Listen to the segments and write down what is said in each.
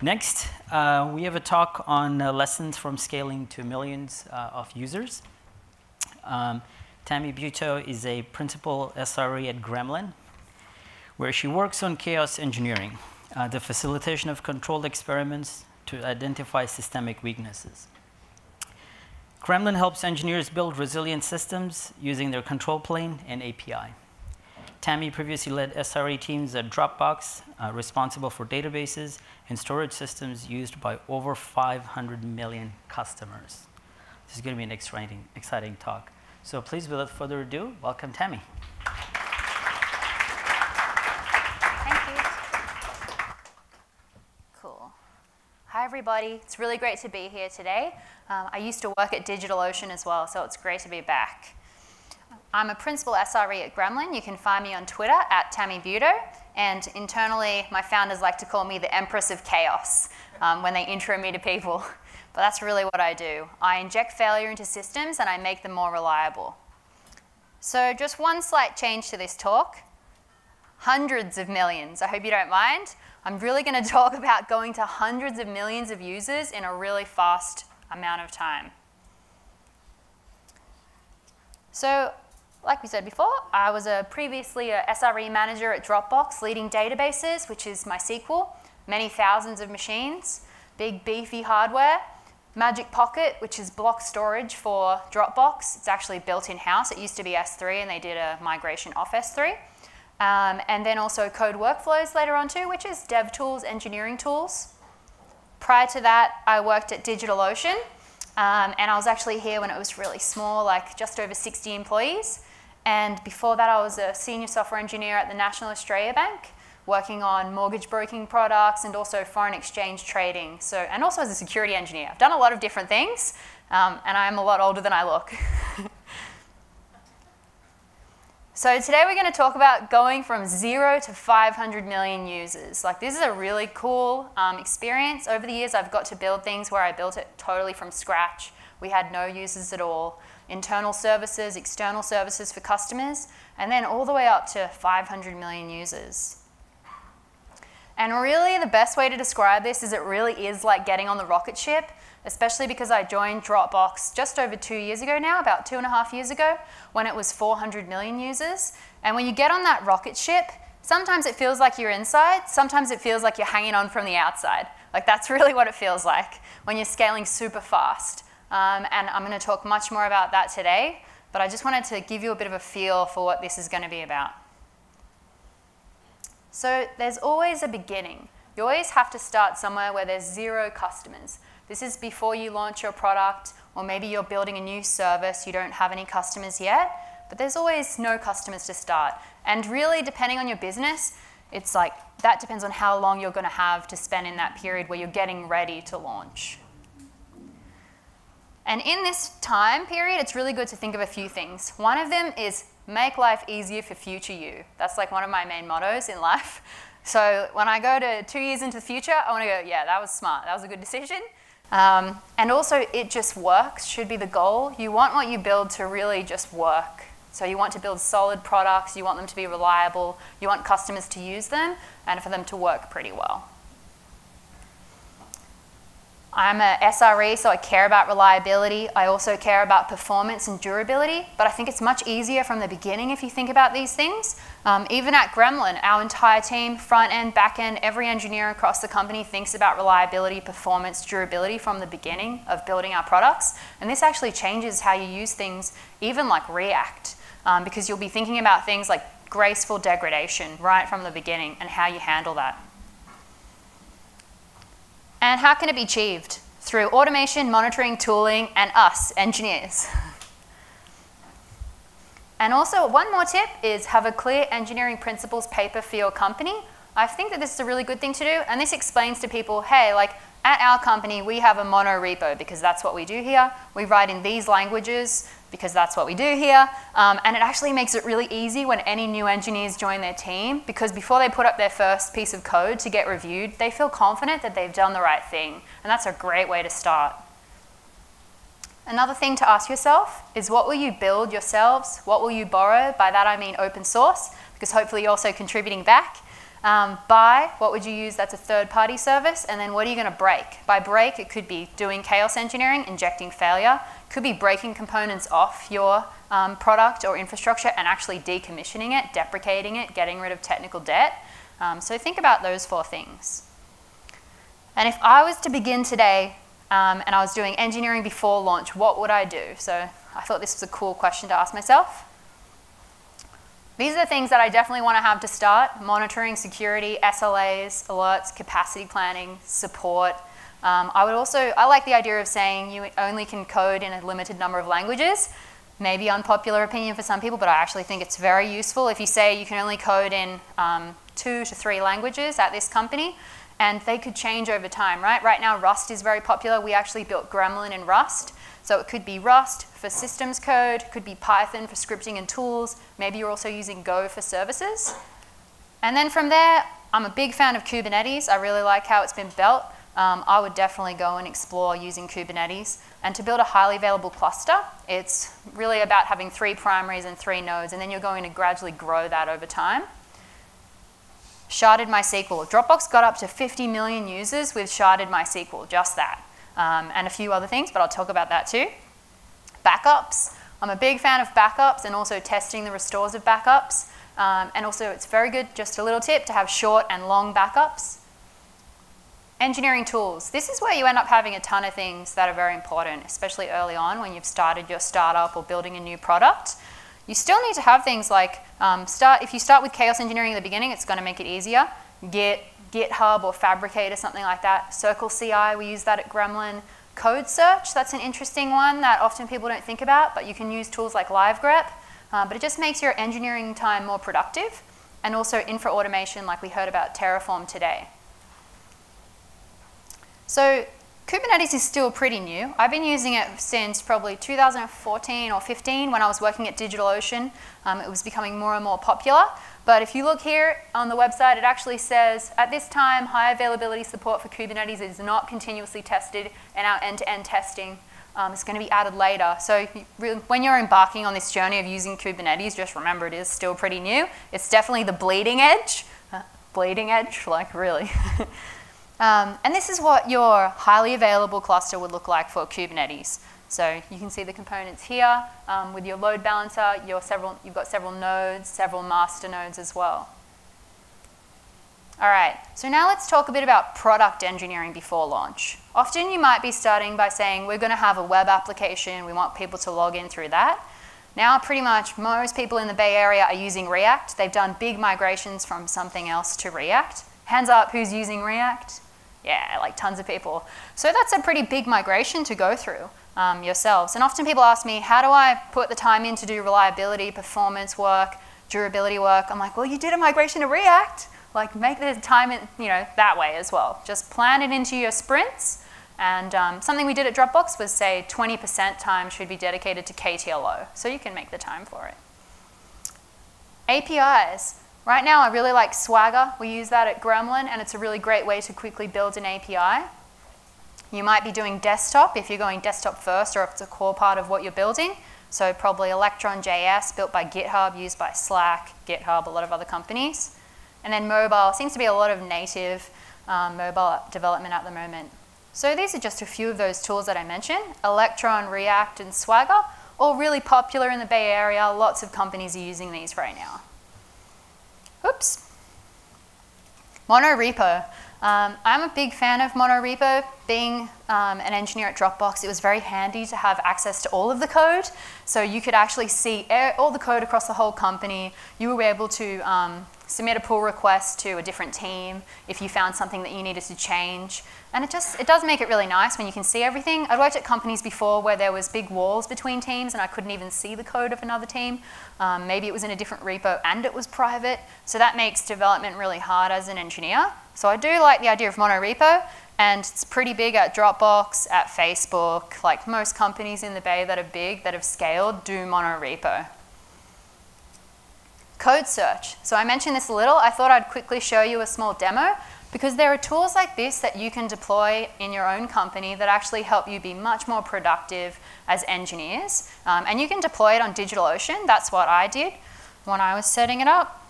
Next, we have a talk on lessons from scaling to millions of users. Tammy Butow is a principal SRE at Gremlin, where she works on chaos engineering, the facilitation of controlled experiments to identify systemic weaknesses. Gremlin helps engineers build resilient systems using their control plane and API. Tammy previously led SRE teams at Dropbox, responsible for databases and storage systems used by over 500 million customers. This is going to be an exciting talk. So please, without further ado, welcome Tammy. Thank you. Cool. Hi, everybody. It's really great to be here today. I used to work at DigitalOcean as well, so it's great to be back. I'm a principal SRE at Gremlin. You can find me on Twitter at Tammy Butow, and internally, my founders like to call me the Empress of Chaos when they intro me to people. But that's really what I do. I inject failure into systems and I make them more reliable. So just one slight change to this talk. Hundreds of millions. I hope you don't mind. I'm really going to talk about going to hundreds of millions of users in a really fast amount of time. So, like we said before, I was previously a SRE manager at Dropbox, leading databases, which is MySQL, many thousands of machines, big beefy hardware, Magic Pocket, which is block storage for Dropbox. It's actually built in-house. It used to be S3, and they did a migration off S3. And then also code workflows later on too, which is dev tools, engineering tools. Prior to that, I worked at DigitalOcean, and I was actually here when it was really small, like just over 60 employees. And before that, I was a senior software engineer at the National Australia Bank, working on mortgage broking products and also foreign exchange trading. And also as a security engineer. I've done a lot of different things, and I'm a lot older than I look. So today we're going to talk about going from 0 to 500 million users. Like, this is a really cool experience. Over the years, I've got to build things where I built it totally from scratch. We had no users at all. Internal services, external services for customers, and then all the way up to 500 million users. And really, the best way to describe this is it really is like getting on the rocket ship, especially because I joined Dropbox just over 2 years ago now, about 2.5 years ago, when it was 400 million users. And when you get on that rocket ship, sometimes it feels like you're inside, sometimes it feels like you're hanging on from the outside. Like, that's really what it feels like when you're scaling super fast. And I'm going to talk much more about that today, but I just wanted to give you a bit of a feel for what this is going to be about. So there's always a beginning. You always have to start somewhere where there's 0 customers. This is before you launch your product, or maybe you're building a new service, you don't have any customers yet, but there's always no customers to start. And really, depending on your business, it's like, that depends on how long you're going to have to spend in that period where you're getting ready to launch. And in this time period, it's really good to think of a few things. One of them is make life easier for future you. That's like one of my main mottos in life. So when I go to 2 years into the future, I want to go, yeah, that was smart. That was a good decision. And also, it just works should be the goal. You want what you build to really just work. So you want to build solid products. You want them to be reliable. You want customers to use them and for them to work pretty well. I'm a SRE, so I care about reliability. I also care about performance and durability, but I think it's much easier from the beginning if you think about these things. Even at Gremlin, our entire team, front end, back end, every engineer across the company thinks about reliability, performance, durability from the beginning of building our products. And this actually changes how you use things, even like React, because you'll be thinking about things like graceful degradation right from the beginning and how you handle that. And how can it be achieved? Through automation, monitoring, tooling, and us, engineers. And also, one more tip is have a clear engineering principles paper for your company. I think that this is a really good thing to do, and this explains to people, hey, like, at our company, we have a mono repo because that's what we do here. We write in these languages because that's what we do here. And it actually makes it really easy when any new engineers join their team, because before they put up their first piece of code to get reviewed, they feel confident that they've done the right thing. And that's a great way to start. Another thing to ask yourself is, what will you build yourselves? What will you borrow? By that I mean open source, because hopefully you're also contributing back. Buy, what would you use? That's a third-party service. And then what are you going to break? By break, it could be doing chaos engineering, injecting failure. It could be breaking components off your product or infrastructure and actually decommissioning it, deprecating it, getting rid of technical debt. So think about those 4 things. And if I was to begin today and I was doing engineering before launch, what would I do? So I thought this was a cool question to ask myself. These are the things that I definitely want to have to start: monitoring, security, SLAs, alerts, capacity planning, support. I like the idea of saying you only can code in a limited number of languages. Maybe unpopular opinion for some people, but I actually think it's very useful. If you say you can only code in 2 to 3 languages at this company, and they could change over time, right? Right now, Rust is very popular. We actually built Gremlin in Rust. So it could be Rust for systems code, it could be Python for scripting and tools. Maybe you're also using Go for services. And then from there, I'm a big fan of Kubernetes. I really like how it's been built. I would definitely go and explore using Kubernetes. And to build a highly available cluster, it's really about having 3 primaries and 3 nodes, and then you're going to gradually grow that over time. Sharded MySQL. Dropbox got up to 50 million users with sharded MySQL, just that. And a few other things, but I'll talk about that too. Backups. I'm a big fan of backups and also testing the restores of backups. And also it's very good, just a little tip, to have short and long backups. Engineering tools. This is where you end up having a ton of things that are very important, especially early on when you've started your startup or building a new product. You still need to have things like, if you start with chaos engineering at the beginning, it's going to make it easier. GitHub or Fabricate or something like that. Circle CI, we use that at Gremlin. Code search, that's an interesting one that often people don't think about, but you can use tools like LiveGrep. But it just makes your engineering time more productive. And also infra automation, like we heard about Terraform today. So Kubernetes is still pretty new. I've been using it since probably 2014 or 15 when I was working at DigitalOcean. It was becoming more and more popular. But if you look here on the website, it actually says, at this time, high availability support for Kubernetes is not continuously tested in our end-to-end testing. It's going to be added later. So when you're embarking on this journey of using Kubernetes, just remember it is still pretty new. It's definitely the bleeding edge. Bleeding edge, like really. And this is what your highly available cluster would look like for Kubernetes. So you can see the components here. With your load balancer, you've got several nodes, several master nodes as well. All right, so now let's talk a bit about product engineering before launch. Often you might be starting by saying, we're going to have a web application. We want people to log in through that. Now pretty much most people in the Bay Area are using React. They've done big migrations from something else to React. Hands up, who's using React? Yeah, like tons of people. So that's a pretty big migration to go through yourselves. And often people ask me, how do I put the time in to do reliability, performance work, durability work? I'm like, well, you did a migration to React. Like make the time that way as well. Just plan it into your sprints. And something we did at Dropbox was say 20% time should be dedicated to KTLO. So you can make the time for it. APIs. Right now, I really like Swagger. We use that at Gremlin, and it's a really great way to quickly build an API. You might be doing desktop if you're going desktop first or if it's a core part of what you're building. So probably Electron.js, built by GitHub, used by Slack, GitHub, a lot of other companies. And then mobile, seems to be a lot of native mobile development at the moment. So these are just a few of those tools that I mentioned. Electron, React, and Swagger, all really popular in the Bay Area. Lots of companies are using these right now. Oops. Monorepo. I'm a big fan of monorepo. Being an engineer at Dropbox, it was very handy to have access to all of the code. So you could actually see all the code across the whole company. You were able to submit a pull request to a different team if you found something that you needed to change. And it does make it really nice when you can see everything. I'd worked at companies before where there was big walls between teams and I couldn't even see the code of another team. Maybe it was in a different repo and it was private. So that makes development really hard as an engineer. So I do like the idea of monorepo, and it's pretty big at Dropbox, at Facebook. Like most companies in the Bay that are big, that have scaled, do monorepo. Code search. So I mentioned this a little. I thought I'd quickly show you a small demo because there are tools like this that you can deploy in your own company that actually help you be much more productive as engineers. And you can deploy it on DigitalOcean. That's what I did when I was setting it up.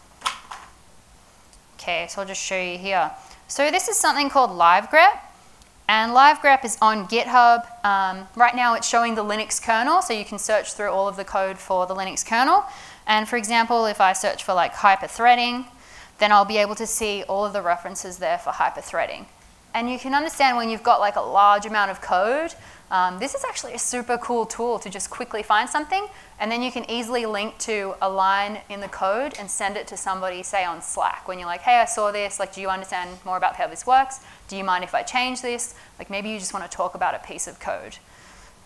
Okay, so I'll just show you here. So this is something called LiveGrep, and LiveGrep is on GitHub. Right now it's showing the Linux kernel, so you can search through all of the code for the Linux kernel. And for example, if I search for like hyperthreading, then I'll be able to see all of the references there for hyperthreading. And you can understand when you've got like a large amount of code, this is actually a super cool tool to just quickly find something, and then you can easily link to a line in the code and send it to somebody, say on Slack, when you're like, hey, I saw this, like, do you understand more about how this works? Do you mind if I change this? Like, maybe you just want to talk about a piece of code.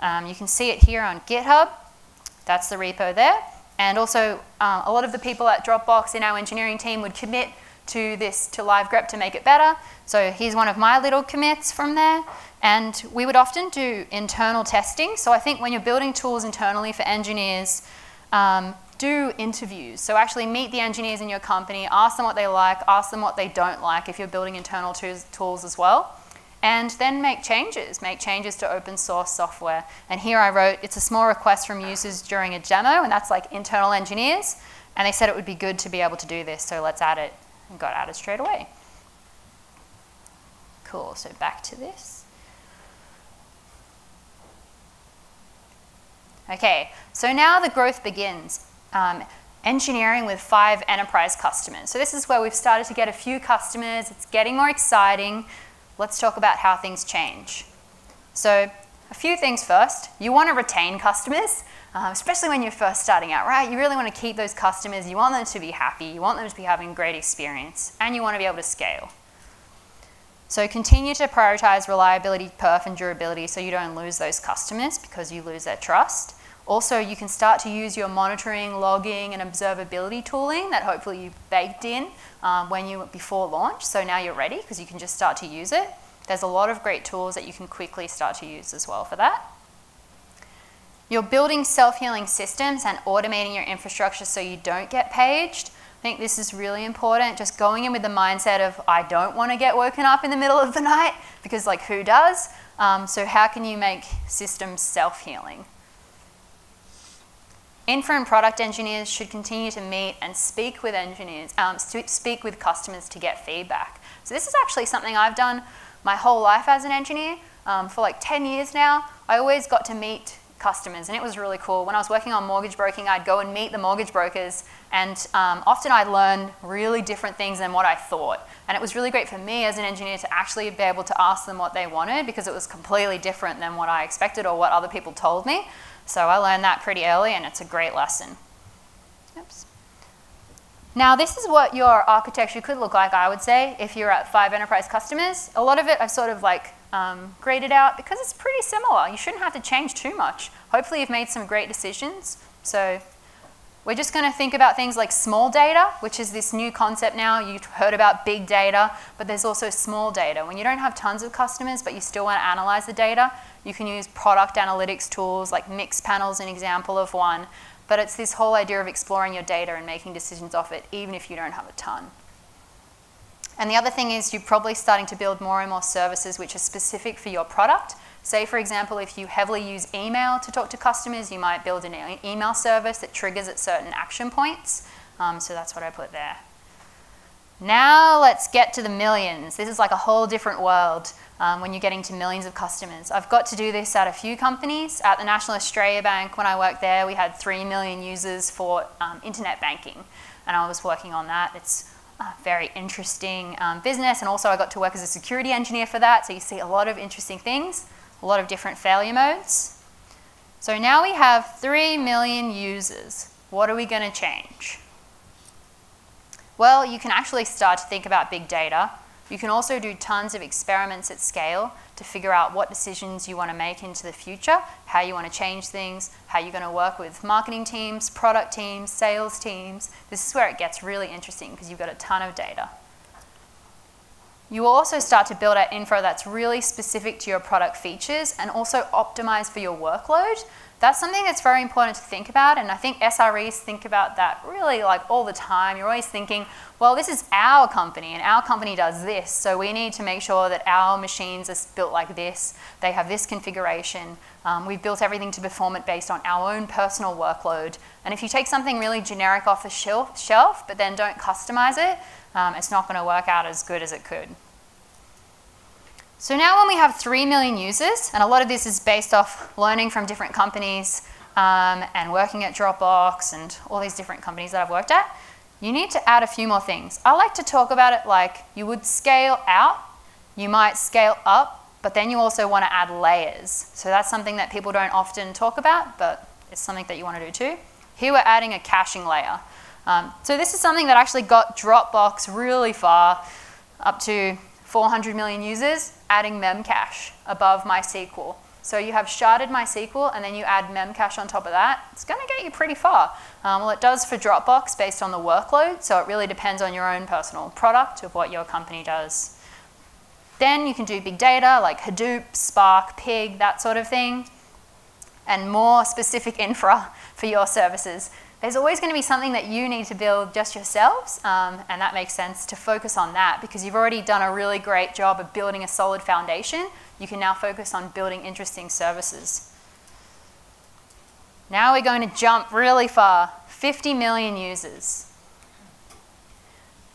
You can see it here on GitHub. That's the repo there. And also, a lot of the people at Dropbox in our engineering team would commit to this, to LiveGrep, to make it better. So here's one of my little commits from there. And we would often do internal testing. So I think when you're building tools internally for engineers, do interviews. So actually meet the engineers in your company, ask them what they like, ask them what they don't like if you're building internal tools as well. And then make changes to open source software. And here I wrote, it's a small request from users during a demo, and that's like internal engineers. And they said it would be good to be able to do this, so let's add it. And got added straight away. Cool, so back to this. Okay, so now the growth begins. Engineering with 5 enterprise customers. So this is where we've started to get a few customers. It's getting more exciting. Let's talk about how things change. So a few things first. You want to retain customers, especially when you're first starting out, right? You really want to keep those customers. You want them to be happy. You want them to be having great experience. And you want to be able to scale. So continue to prioritize reliability, perf, and durability so you don't lose those customers because you lose their trust. Also, you can start to use your monitoring, logging, and observability tooling that hopefully you baked in before launch. So now you're ready because you can just start to use it. There's a lot of great tools that you can quickly start to use as well for that. You're building self-healing systems and automating your infrastructure so you don't get paged. I think this is really important, just going in with the mindset of, I don't want to get woken up in the middle of the night, because like who does? So how can you make systems self-healing? Infra and product engineers should continue to meet and speak with engineers, speak with customers to get feedback. So this is actually something I've done my whole life as an engineer. For like 10 years now, I always got to meet customers, and it was really cool. When I was working on mortgage broking, I'd go and meet the mortgage brokers, and often I'd learn really different things than what I thought. And it was really great for me as an engineer to actually be able to ask them what they wanted, because it was completely different than what I expected or what other people told me. So I learned that pretty early, and it's a great lesson. Oops. Now this is what your architecture could look like, I would say, if you're at 5 enterprise customers. A lot of it I've sort of like graded out because it's pretty similar. You shouldn't have to change too much. Hopefully you've made some great decisions. So we're just going to think about things like small data, which is this new concept now. You've heard about big data, but there's also small data. When you don't have tons of customers, but you still want to analyze the data, you can use product analytics tools like Mixpanel is an example of one. But it's this whole idea of exploring your data and making decisions off it, even if you don't have a ton. And the other thing is you're probably starting to build more and more services which are specific for your product. Say, for example, if you heavily use email to talk to customers, you might build an email service that triggers at certain action points. So that's what I put there. Now let's get to the millions. This is like a whole different world when you're getting to millions of customers. I've got to do this at a few companies. At the National Australia Bank, when I worked there, we had 3 million users for internet banking. And I was working on that. It's a very interesting business. And also I got to work as a security engineer for that. So you see a lot of interesting things, a lot of different failure modes. So now we have 3 million users. What are we going to change? Well, you can actually start to think about big data. You can also do tons of experiments at scale to figure out what decisions you want to make into the future, how you want to change things, how you're going to work with marketing teams, product teams, sales teams. This is where it gets really interesting because you've got a ton of data. You will also start to build out info that's really specific to your product features and also optimized for your workload. That's something that's very important to think about, and I think SREs think about that really like all the time. You're always thinking, well, this is our company, and our company does this, so we need to make sure that our machines are built like this, they have this configuration, we've built everything to perform it based on our own personal workload. And if you take something really generic off the shelf, but then don't customize it, it's not going to work out as good as it could. So now when we have 3 million users, and a lot of this is based off learning from different companies and working at Dropbox and all these different companies that I've worked at, you need to add a few more things. I like to talk about it like you would scale out, you might scale up, but then you also want to add layers. So that's something that people don't often talk about, but it's something that you want to do too. Here we're adding a caching layer. So this is something that actually got Dropbox really far, up to 400 million users, adding memcache above MySQL. So you have sharded MySQL and then you add memcache on top of that. It's going to get you pretty far. Well, it does for Dropbox based on the workload, so it really depends on your own personal product of what your company does. Then you can do big data like Hadoop, Spark, Pig, that sort of thing, and more specific infra for your services. There's always going to be something that you need to build just yourselves, and that makes sense to focus on that because you've already done a really great job of building a solid foundation. You can now focus on building interesting services. Now we're going to jump really far, 50 million users.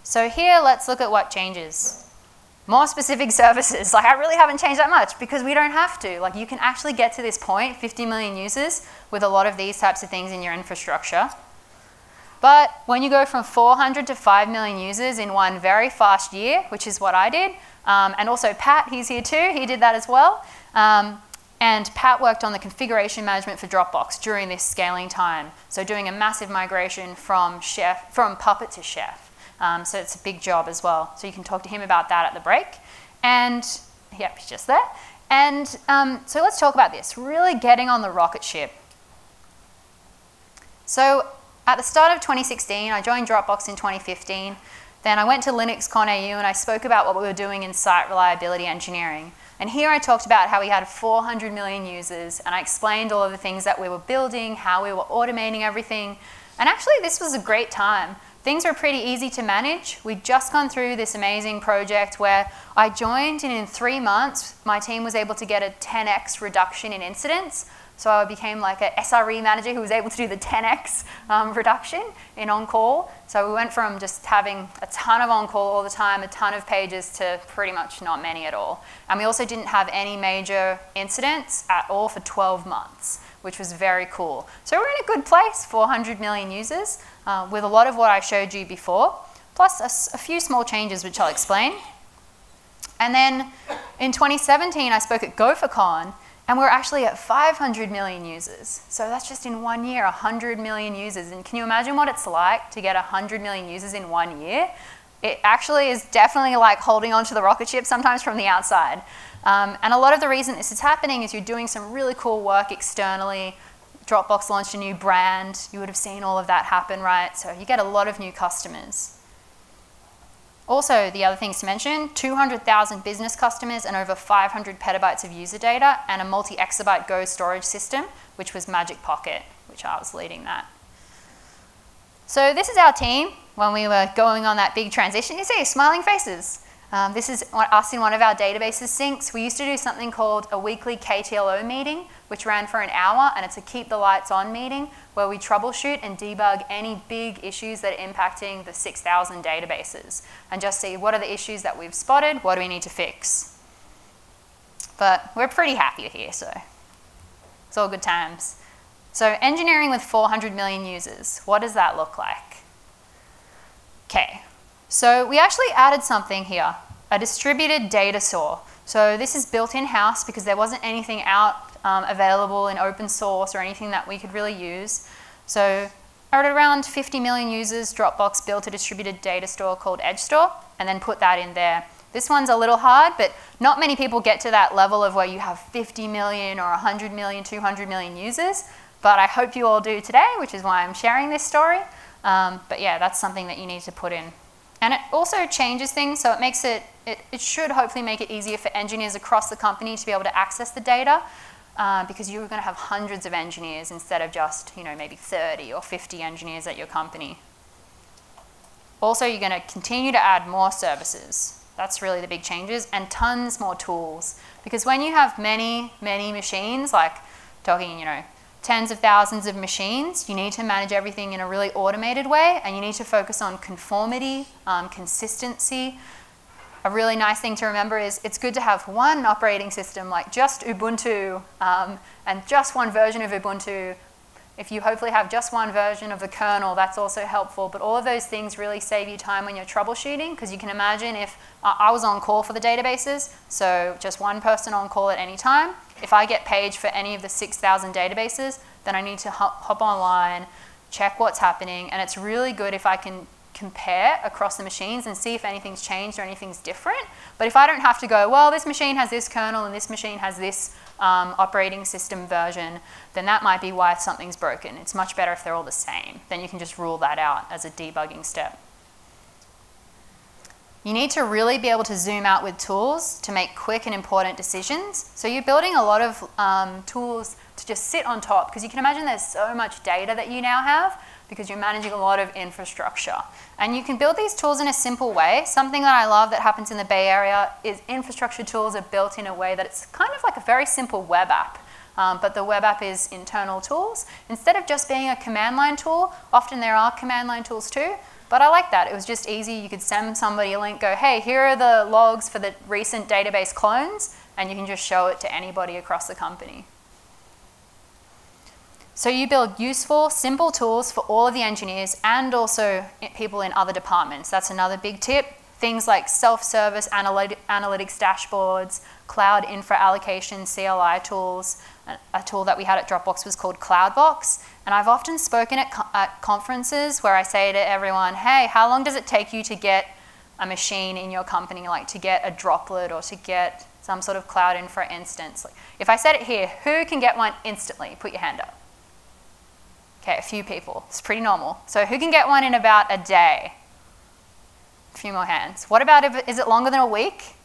So here, let's look at what changes. More specific services. Like I really haven't changed that much because we don't have to. Like you can actually get to this point, 50 million users, with a lot of these types of things in your infrastructure. But when you go from 400 to 5 million users in one very fast year, which is what I did, and also Pat, he's here too, he did that as well. And Pat worked on the configuration management for Dropbox during this scaling time. So doing a massive migration from Puppet to Chef. So it's a big job as well. So you can talk to him about that at the break. And, yep, he's just there. And so let's talk about this, really getting on the rocket ship. So at the start of 2016, I joined Dropbox in 2015. Then I went to LinuxCon AU and I spoke about what we were doing in site reliability engineering. And here I talked about how we had 400 million users, and I explained all of the things that we were building, how we were automating everything. And actually, this was a great time. Things were pretty easy to manage. We'd just gone through this amazing project where I joined, and in 3 months, my team was able to get a 10x reduction in incidents. So I became like an SRE manager who was able to do the 10x reduction in on-call. So we went from just having a ton of on-call all the time, a ton of pages, to pretty much not many at all. And we also didn't have any major incidents at all for 12 months, which was very cool. So we're in a good place, 400 million users, with a lot of what I showed you before, plus a few small changes which I'll explain. And then in 2017, I spoke at GopherCon, and we're actually at 500 million users. So that's just in 1 year, 100 million users. And can you imagine what it's like to get 100 million users in 1 year? It actually is definitely like holding onto the rocket ship sometimes from the outside. And a lot of the reason this is happening is you're doing some really cool work externally. Dropbox launched a new brand. You would have seen all of that happen, right? So you get a lot of new customers. Also, the other things to mention, 200,000 business customers and over 500 petabytes of user data and a multi-exabyte Go storage system, which was Magic Pocket, which I was leading that. So this is our team when we were going on that big transition. You see, smiling faces. This is us in one of our databases syncs. We used to do something called a weekly KTLO meeting, which ran for an hour, and it's a keep the lights on meeting where we troubleshoot and debug any big issues that are impacting the 6,000 databases and just see what are the issues that we've spotted, what do we need to fix. But we're pretty happy here, so it's all good times. So engineering with 400 million users, what does that look like? Okay. So we actually added something here, a distributed data store. So this is built in-house because there wasn't anything out available in open source or anything that we could really use. So at around 50 million users, Dropbox built a distributed data store called EdgeStore and then put that in there. This one's a little hard, but not many people get to that level of where you have 50 million or 100 million, 200 million users. But I hope you all do today, which is why I'm sharing this story. But yeah, that's something that you need to put in. And it also changes things, so it makes it should hopefully make it easier for engineers across the company to be able to access the data. because you're going to have hundreds of engineers instead of just, maybe 30 or 50 engineers at your company. Also, you're going to continue to add more services. That's really the big changes, and tons more tools. Because when you have many, many machines, like talking, tens of thousands of machines, you need to manage everything in a really automated way, and you need to focus on conformity, consistency. A really nice thing to remember is it's good to have one operating system, like just Ubuntu, and just one version of Ubuntu. If you hopefully have just one version of the kernel, that's also helpful. But all of those things really save you time when you're troubleshooting, because you can imagine if I was on call for the databases, so just one person on call at any time. If I get paged for any of the 6,000 databases, then I need to hop online, check what's happening, and it's really good if I can compare across the machines and see if anything's changed or anything's different. But if I don't have to go, well, this machine has this kernel and this machine has this operating system version, then that might be why something's broken. It's much better if they're all the same. Then you can just rule that out as a debugging step. You need to really be able to zoom out with tools to make quick and important decisions. So you're building a lot of tools to just sit on top, because you can imagine there's so much data that you now have, because you're managing a lot of infrastructure. And you can build these tools in a simple way. Something that I love that happens in the Bay Area is infrastructure tools are built in a way that it's kind of like a very simple web app. But the web app is internal tools. Instead of just being a command line tool, often there are command line tools too. But I like that. It was just easy. You could send somebody a link, go, hey, here are the logs for the recent database clones, and you can just show it to anybody across the company. So you build useful, simple tools for all of the engineers and also people in other departments. That's another big tip. Things like self-service analytics dashboards, cloud infra allocation, CLI tools. A tool that we had at Dropbox was called CloudBox. And I've often spoken at conferences where I say to everyone, hey, how long does it take you to get a machine in your company, like to get a droplet or to get some sort of cloud infra instance? If I said it here, who can get one instantly? Put your hand up. Okay, a few people. It's pretty normal. So who can get one in about a day? A few more hands. What about is it longer than a week?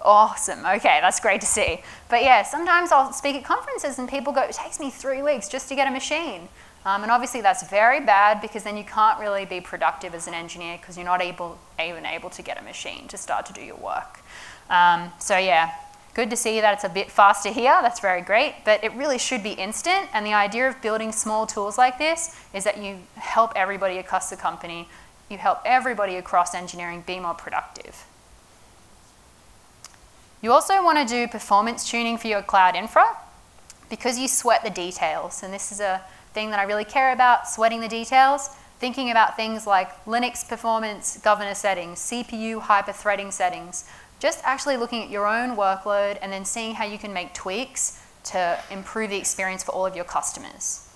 Awesome. Okay, that's great to see. But yeah, sometimes I'll speak at conferences and people go, it takes me 3 weeks just to get a machine. And obviously that's very bad, because then you can't really be productive as an engineer because you're not even able to get a machine to start to do your work. So yeah. Good to see that it's a bit faster here. That's very great, but it really should be instant. And the idea of building small tools like this is that you help everybody across the company, you help everybody across engineering be more productive. You also want to do performance tuning for your cloud infra, because you sweat the details. And this is a thing that I really care about, sweating the details, thinking about things like Linux performance governor settings, CPU hyper-threading settings, just actually looking at your own workload and then seeing how you can make tweaks to improve the experience for all of your customers.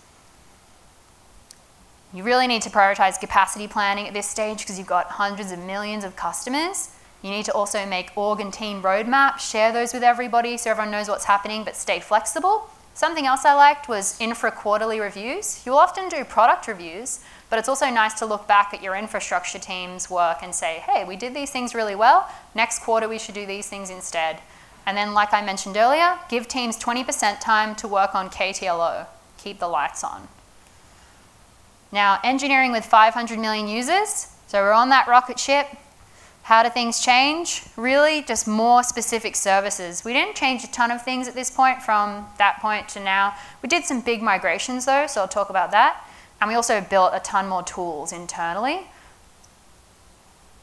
You really need to prioritize capacity planning at this stage because you've got hundreds of millions of customers. You need to also make org and team roadmaps, share those with everybody so everyone knows what's happening, but stay flexible. Something else I liked was infra-quarterly reviews. You'll often do product reviews, but it's also nice to look back at your infrastructure team's work and say, hey, we did these things really well. Next quarter, we should do these things instead. And then, like I mentioned earlier, give teams 20% time to work on KTLO. Keep the lights on. Now, engineering with 500 million users. So we're on that rocket ship. How do things change? Really, just more specific services. We didn't change a ton of things at this point from that point to now. We did some big migrations though, so I'll talk about that. And we also built a ton more tools internally.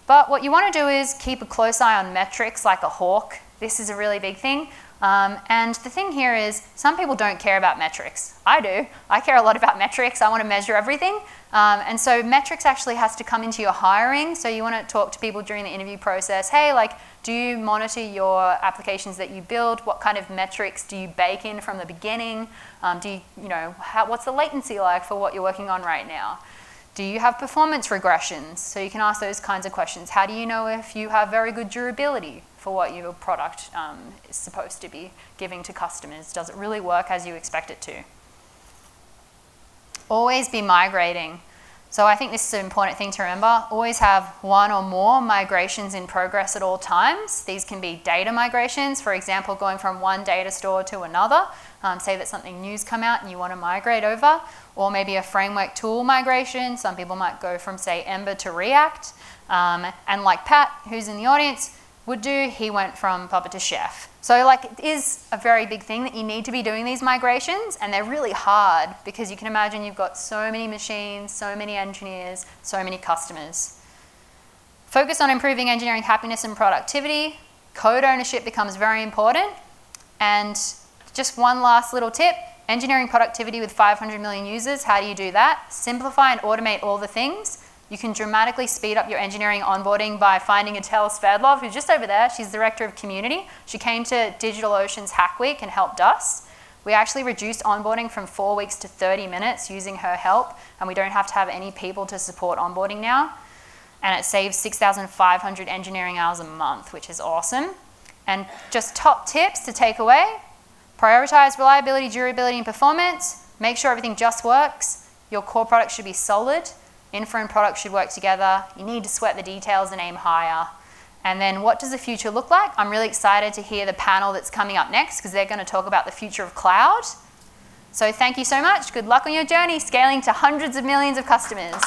But what you want to do is keep a close eye on metrics like a hawk. This is a really big thing. And the thing here is some people don't care about metrics. I do. I care a lot about metrics. I want to measure everything. And so metrics actually has to come into your hiring. So you want to talk to people during the interview process. Hey, like, do you monitor your applications that you build? What kind of metrics do you bake in from the beginning? What's the latency like for what you're working on right now? Do you have performance regressions? So you can ask those kinds of questions. How do you know if you have very good durability for what your product is supposed to be giving to customers? Does it really work as you expect it to? Always be migrating. So I think this is an important thing to remember. Always have one or more migrations in progress at all times. These can be data migrations, for example, going from one data store to another. Say that something new's come out and you want to migrate over, or maybe a framework tool migration. Some people might go from, say, Ember to React. And like Pat, who's in the audience, would do, he went from Puppet to Chef. So like, it is a very big thing that you need to be doing these migrations, and they're really hard because you can imagine you've got so many machines, so many engineers, so many customers. Focus on improving engineering happiness and productivity. Code ownership becomes very important. And just one last little tip, engineering productivity with 500 million users, how do you do that? Simplify and automate all the things. You can dramatically speed up your engineering onboarding by finding Atel Sverdlov, who's just over there. She's Director of Community. She came to DigitalOcean's Hack Week and helped us. We actually reduced onboarding from 4 weeks to 30 minutes using her help, and we don't have to have any people to support onboarding now. And it saves 6,500 engineering hours a month, which is awesome. And just top tips to take away: prioritize reliability, durability, and performance. Make sure everything just works. Your core product should be solid. Infra and product should work together. You need to sweat the details and aim higher. And then what does the future look like? I'm really excited to hear the panel that's coming up next because they're going to talk about the future of cloud. So thank you so much. Good luck on your journey scaling to hundreds of millions of customers.